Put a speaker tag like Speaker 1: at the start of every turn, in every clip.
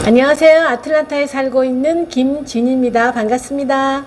Speaker 1: 안녕하세요. 아틀란타에 살고 있는 김진입니다. 반갑습니다.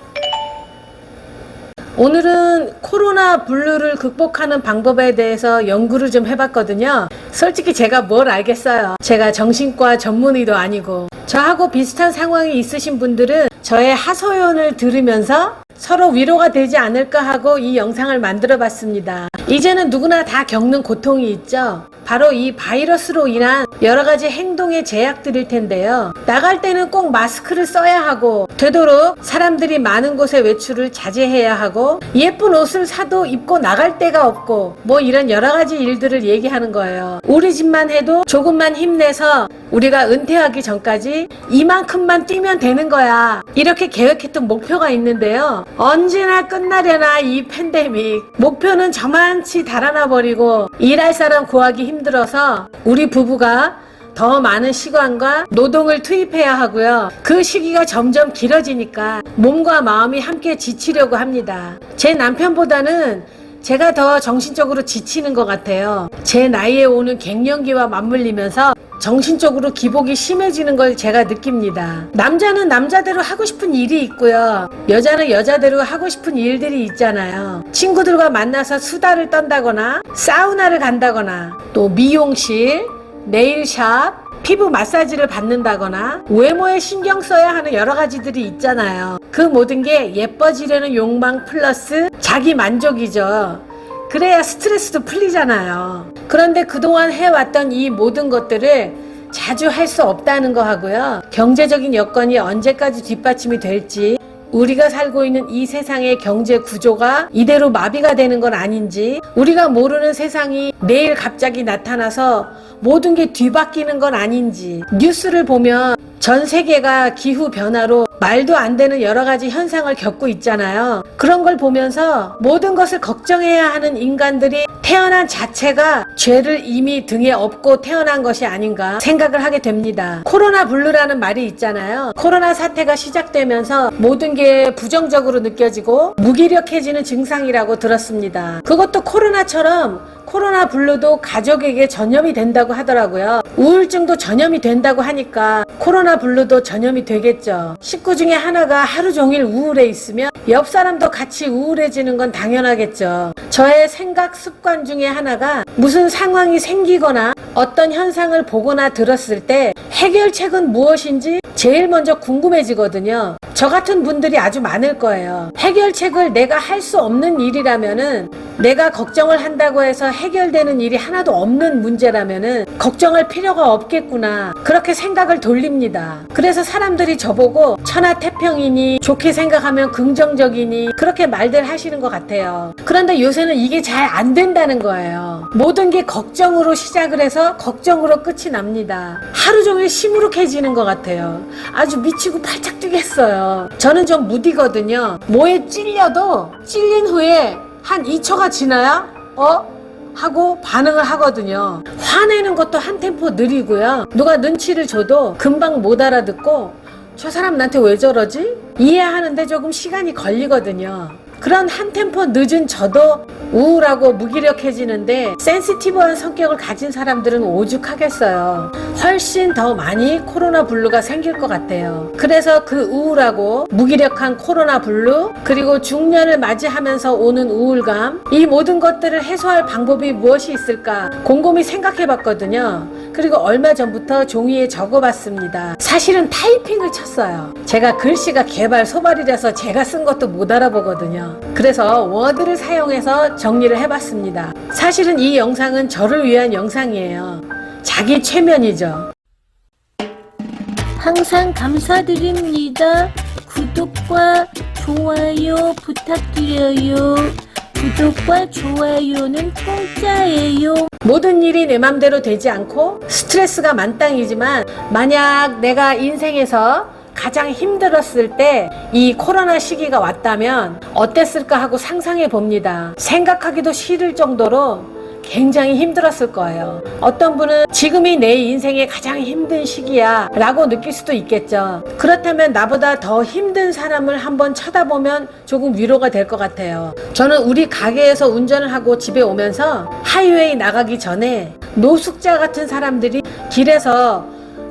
Speaker 1: 오늘은 코로나 블루를 극복하는 방법에 대해서 연구를 좀 해봤거든요. 솔직히 제가 뭘 알겠어요. 제가 정신과 전문의도 아니고. 저하고 비슷한 상황이 있으신 분들은 저의 하소연을 들으면서 서로 위로가 되지 않을까 하고 이 영상을 만들어 봤습니다. 이제는 누구나 다 겪는 고통이 있죠. 바로 이 바이러스로 인한 여러 가지 행동의 제약들일 텐데요. 나갈 때는 꼭 마스크를 써야 하고, 되도록 사람들이 많은 곳에 외출을 자제해야 하고, 예쁜 옷을 사도 입고 나갈 데가 없고, 뭐 이런 여러 가지 일들을 얘기하는 거예요. 우리 집만 해도 조금만 힘내서 우리가 은퇴하기 전까지 이만큼만 뛰면 되는 거야. 이렇게 계획했던 목표가 있는데요. 언제나 끝나려나 이 팬데믹. 목표는 저만치 달아나 버리고 일할 사람 구하기 힘들어서 우리 부부가 더 많은 시간과 노동을 투입해야 하고요. 그 시기가 점점 길어지니까 몸과 마음이 함께 지치려고 합니다. 제 남편보다는 제가 더 정신적으로 지치는 것 같아요. 제 나이에 오는 갱년기와 맞물리면서 정신적으로 기복이 심해지는 걸 제가 느낍니다. 남자는 남자대로 하고 싶은 일이 있고요. 여자는 여자대로 하고 싶은 일들이 있잖아요. 친구들과 만나서 수다를 떤다거나, 사우나를 간다거나, 또 미용실, 네일샵, 피부 마사지를 받는다거나, 외모에 신경 써야 하는 여러 가지들이 있잖아요. 그 모든 게 예뻐지려는 욕망 플러스 자기 만족이죠. 그래야 스트레스도 풀리잖아요. 그런데 그동안 해왔던 이 모든 것들을 자주 할 수 없다는 거 하고요. 경제적인 여건이 언제까지 뒷받침이 될지, 우리가 살고 있는 이 세상의 경제 구조가 이대로 마비가 되는 건 아닌지, 우리가 모르는 세상이 내일 갑자기 나타나서 모든 게 뒤바뀌는 건 아닌지, 뉴스를 보면 전 세계가 기후 변화로 말도 안 되는 여러 가지 현상을 겪고 있잖아요. 그런 걸 보면서 모든 것을 걱정해야 하는 인간들이 태어난 자체가 죄를 이미 등에 업고 태어난 것이 아닌가 생각을 하게 됩니다. 코로나 블루라는 말이 있잖아요. 코로나 사태가 시작되면서 모든 게 부정적으로 느껴지고 무기력해지는 증상이라고 들었습니다. 그것도 코로나처럼 코로나 블루도 가족에게 전염이 된다고 하더라고요. 우울증도 전염이 된다고 하니까 코로나 블루도 전염이 되겠죠. 식구 중에 하나가 하루 종일 우울해 있으면 옆 사람도 같이 우울해지는 건 당연하겠죠. 저의 생각 습관 중에 하나가 무슨 상황이 생기거나 어떤 현상을 보거나 들었을 때 해결책은 무엇인지 제일 먼저 궁금해지거든요. 저 같은 분들이 아주 많을 거예요. 해결책을 내가 할 수 없는 일이라면은, 내가 걱정을 한다고 해서 해결되는 일이 하나도 없는 문제라면은 걱정할 필요가 없겠구나, 그렇게 생각을 돌립니다. 그래서 사람들이 저보고 천하태평이니, 좋게 생각하면 긍정적이니, 그렇게 말들 하시는 것 같아요. 그런데 요새는 이게 잘 안 된다는 거예요. 모든 게 걱정으로 시작을 해서 걱정으로 끝이 납니다. 하루 종일 시무룩해지는 것 같아요. 아주 미치고 팔짝 뛰겠어요. 저는 좀 무디거든요. 뭐에 찔려도 찔린 후에 한 2초가 지나야 하고 반응을 하거든요. 화내는 것도 한 템포 느리고요. 누가 눈치를 줘도 금방 못 알아듣고, 저 사람 나한테 왜 저러지? 이해하는데 조금 시간이 걸리거든요. 그런 한 템포 늦은 저도 우울하고 무기력해지는데, 센시티브한 성격을 가진 사람들은 오죽하겠어요. 훨씬 더 많이 코로나 블루가 생길 것 같아요. 그래서 그 우울하고 무기력한 코로나 블루, 그리고 중년을 맞이하면서 오는 우울감, 이 모든 것들을 해소할 방법이 무엇이 있을까 곰곰이 생각해 봤거든요. 그리고 얼마 전부터 종이에 적어봤습니다. 사실은 타이핑을 쳤어요. 제가 글씨가 개발 소발이라서 제가 쓴 것도 못 알아보거든요. 그래서 워드를 사용해서 정리를 해봤습니다. 사실은 이 영상은 저를 위한 영상이에요. 자기 최면이죠.
Speaker 2: 항상 감사드립니다. 구독과 좋아요 부탁드려요. 구독과 좋아요는 공짜예요.
Speaker 1: 모든 일이 내 맘대로 되지 않고 스트레스가 만땅이지만, 만약 내가 인생에서 가장 힘들었을 때 이 코로나 시기가 왔다면 어땠을까 하고 상상해 봅니다. 생각하기도 싫을 정도로 굉장히 힘들었을 거예요. 어떤 분은 지금이 내 인생의 가장 힘든 시기야 라고 느낄 수도 있겠죠. 그렇다면 나보다 더 힘든 사람을 한번 쳐다보면 조금 위로가 될 것 같아요. 저는 우리 가게에서 운전을 하고 집에 오면서 하이웨이 나가기 전에 노숙자 같은 사람들이 길에서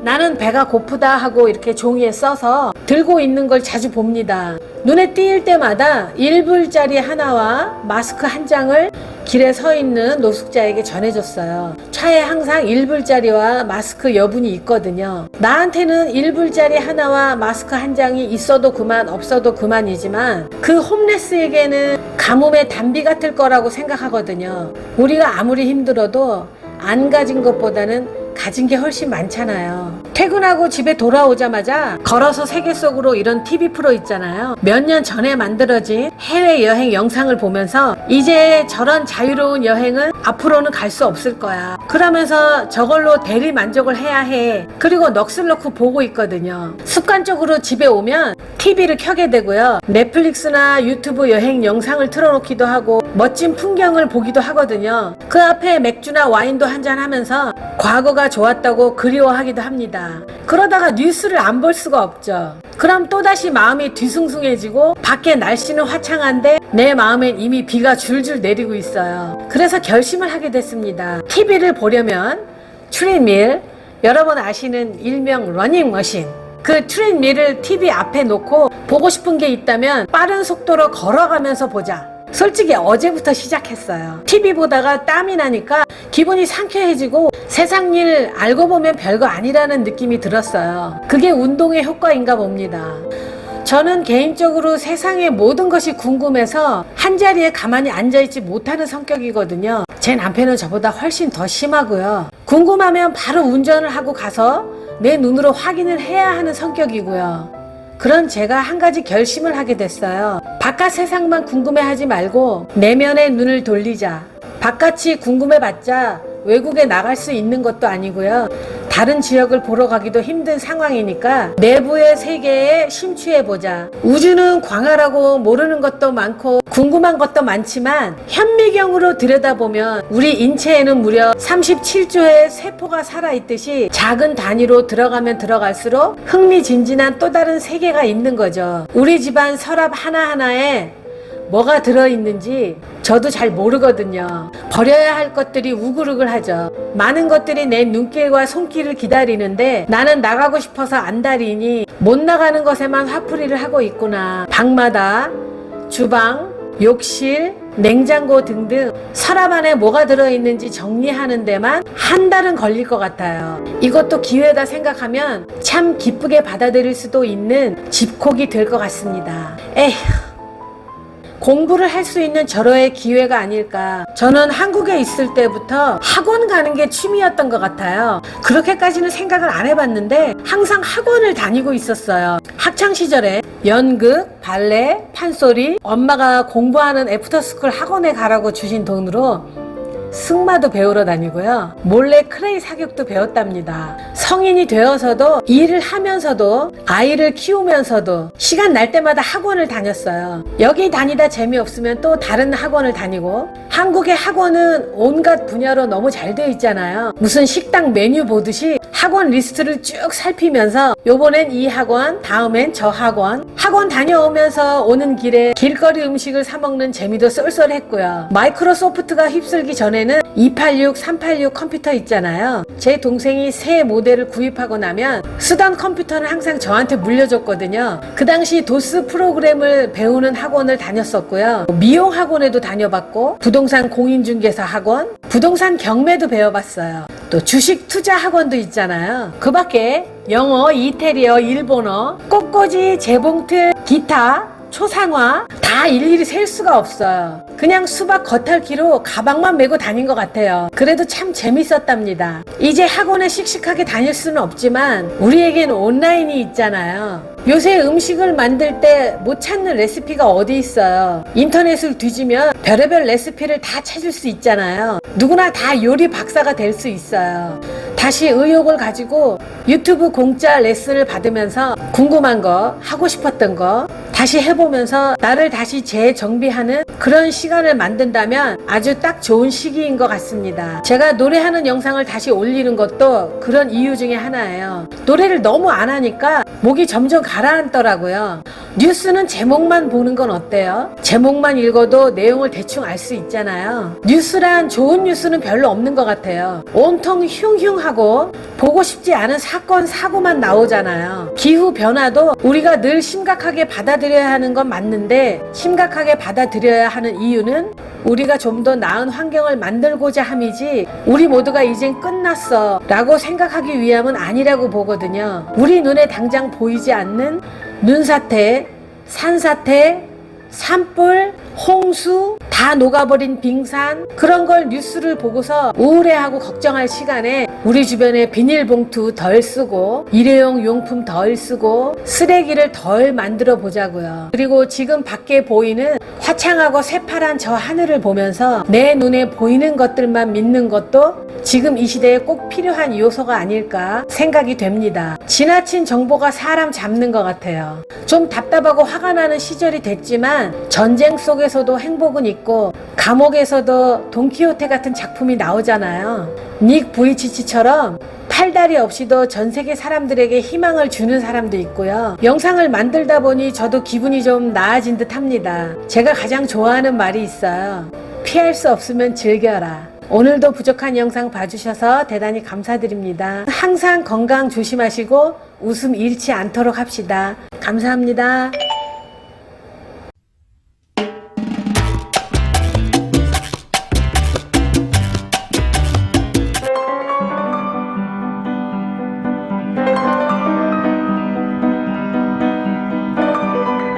Speaker 1: 나는 배가 고프다 하고 이렇게 종이에 써서 들고 있는 걸 자주 봅니다. 눈에 띄일 때마다 1불짜리 하나와 마스크 한 장을 길에 서 있는 노숙자에게 전해줬어요. 차에 항상 1불짜리와 마스크 여분이 있거든요. 나한테는 1불짜리 하나와 마스크 한 장이 있어도 그만 없어도 그만이지만 그 홈레스에게는 가뭄의 단비 같을 거라고 생각하거든요. 우리가 아무리 힘들어도 안 가진 것보다는 가진 게 훨씬 많잖아요. 퇴근하고 집에 돌아오자마자 걸어서 세계 속으로 이런 TV 프로 있잖아요. 몇 년 전에 만들어진 해외여행 영상을 보면서 이제 저런 자유로운 여행은 앞으로는 갈 수 없을 거야. 그러면서 저걸로 대리 만족을 해야 해. 그리고 넋을 놓고 보고 있거든요. 습관적으로 집에 오면 TV를 켜게 되고요. 넷플릭스나 유튜브 여행 영상을 틀어놓기도 하고 멋진 풍경을 보기도 하거든요. 그 앞에 맥주나 와인도 한잔 하면서 과거가 좋았다고 그리워하기도 합니다. 그러다가 뉴스를 안 볼 수가 없죠. 그럼 또다시 마음이 뒤숭숭해지고 밖에 날씨는 화창한데 내 마음엔 이미 비가 줄줄 내리고 있어요. 그래서 결심을 하게 됐습니다. TV를 보려면 트레드밀, 여러분 아시는 일명 러닝머신, 그 트레드밀을 TV 앞에 놓고 보고 싶은 게 있다면 빠른 속도로 걸어가면서 보자. 솔직히 어제부터 시작했어요. TV 보다가 땀이 나니까 기분이 상쾌해지고 세상 일 알고 보면 별거 아니라는 느낌이 들었어요. 그게 운동의 효과인가 봅니다. 저는 개인적으로 세상의 모든 것이 궁금해서 한자리에 가만히 앉아있지 못하는 성격이거든요. 제 남편은 저보다 훨씬 더 심하고요. 궁금하면 바로 운전을 하고 가서 내 눈으로 확인을 해야 하는 성격이고요. 그런 제가 한 가지 결심을 하게 됐어요. 바깥 세상만 궁금해하지 말고 내면의 눈을 돌리자. 바깥이 궁금해봤자 외국에 나갈 수 있는 것도 아니고요. 다른 지역을 보러 가기도 힘든 상황이니까 내부의 세계에 심취해보자. 우주는 광활하고 모르는 것도 많고 궁금한 것도 많지만 현미경으로 들여다보면 우리 인체에는 무려 37조의 세포가 살아있듯이 작은 단위로 들어가면 들어갈수록 흥미진진한 또 다른 세계가 있는 거죠. 우리 집안 서랍 하나하나에 뭐가 들어있는지 저도 잘 모르거든요. 버려야 할 것들이 우글우글 하죠. 많은 것들이 내 눈길과 손길을 기다리는데 나는 나가고 싶어서 안달이니 못 나가는 것에만 화풀이를 하고 있구나. 방마다 주방, 욕실, 냉장고 등등 서랍 안에 뭐가 들어있는지 정리하는 데만 한 달은 걸릴 것 같아요. 이것도 기회다 생각하면 참 기쁘게 받아들일 수도 있는 집콕이 될 것 같습니다. 에휴, 공부를 할 수 있는 절호의 기회가 아닐까. 저는 한국에 있을 때부터 학원 가는 게 취미였던 것 같아요. 그렇게까지는 생각을 안 해봤는데 항상 학원을 다니고 있었어요. 학창시절에 연극, 발레, 판소리, 엄마가 공부하는 애프터스쿨 학원에 가라고 주신 돈으로 승마도 배우러 다니고요. 몰래 크레이 사격도 배웠답니다. 성인이 되어서도 일을 하면서도 아이를 키우면서도 시간 날 때마다 학원을 다녔어요. 여기 다니다 재미없으면 또 다른 학원을 다니고, 한국의 학원은 온갖 분야로 너무 잘 되어 있잖아요. 무슨 식당 메뉴 보듯이 학원 리스트를 쭉 살피면서 요번엔 이 학원, 다음엔 저 학원 다녀오면서 오는 길에 길거리 음식을 사 먹는 재미도 쏠쏠했고요. 마이크로소프트가 휩쓸기 전에는 286, 386 컴퓨터 있잖아요. 제 동생이 새 모델을 구입하고 나면 쓰던 컴퓨터는 항상 저한테 물려줬거든요. 그 당시 도스 프로그램을 배우는 학원을 다녔었고요. 미용 학원에도 다녀봤고, 부동산 공인중개사 학원, 부동산 경매도 배워봤어요. 또 주식 투자 학원도 있잖아요. 그 밖에 영어, 이태리어, 일본어, 꽃꽂이, 재봉틀, 기타, 초상화 다 일일이 셀 수가 없어요. 그냥 수박 겉핥기로 가방만 메고 다닌 것 같아요. 그래도 참 재밌었답니다. 이제 학원에 씩씩하게 다닐 수는 없지만 우리에겐 온라인이 있잖아요. 요새 음식을 만들 때 못 찾는 레시피가 어디 있어요. 인터넷을 뒤지면 별의별 레시피를 다 찾을 수 있잖아요. 누구나 다 요리 박사가 될 수 있어요. 다시 의욕을 가지고 유튜브 공짜 레슨을 받으면서 궁금한 거, 하고 싶었던 거 다시 해보면서 나를 다시 재정비하는 그런 시간을 만든다면 아주 딱 좋은 시기인 것 같습니다. 제가 노래하는 영상을 다시 올리는 것도 그런 이유 중에 하나예요. 노래를 너무 안 하니까 목이 점점 가라앉더라고요. 뉴스는 제목만 보는 건 어때요? 제목만 읽어도 내용을 대충 알 수 있잖아요. 뉴스란 좋은 뉴스는 별로 없는 것 같아요. 온통 흉흉하고 보고 싶지 않은 사건, 사고만 나오잖아요. 기후 변화도 우리가 늘 심각하게 받아들여야 하는 건 맞는데, 심각하게 받아들여야 하는 이유는 우리가 좀 더 나은 환경을 만들고자 함이지, 우리 모두가 이젠 끝났어 라고 생각하기 위함은 아니라고 보거든요. 우리 눈에 당장 보이지 않는 눈사태, 산사태, 산불, 홍수, 다 녹아버린 빙산, 그런 걸 뉴스를 보고서 우울해하고 걱정할 시간에 우리 주변에 비닐봉투 덜 쓰고 일회용 용품 덜 쓰고 쓰레기를 덜 만들어 보자고요. 그리고 지금 밖에 보이는 화창하고 새파란 저 하늘을 보면서 내 눈에 보이는 것들만 믿는 것도 지금 이 시대에 꼭 필요한 요소가 아닐까 생각이 됩니다. 지나친 정보가 사람 잡는 것 같아요. 좀 답답하고 화가 나는 시절이 됐지만 전쟁 속에서도 행복은 있고 감옥에서도 돈키호테 같은 작품이 나오잖아요. 닉 부이치치처럼 팔다리 없이도 전 세계 사람들에게 희망을 주는 사람도 있고요. 영상을 만들다 보니 저도 기분이 좀 나아진 듯 합니다. 제가 가장 좋아하는 말이 있어요. 피할 수 없으면 즐겨라. 오늘도 부족한 영상 봐주셔서 대단히 감사드립니다. 항상 건강 조심하시고 웃음 잃지 않도록 합시다. 감사합니다.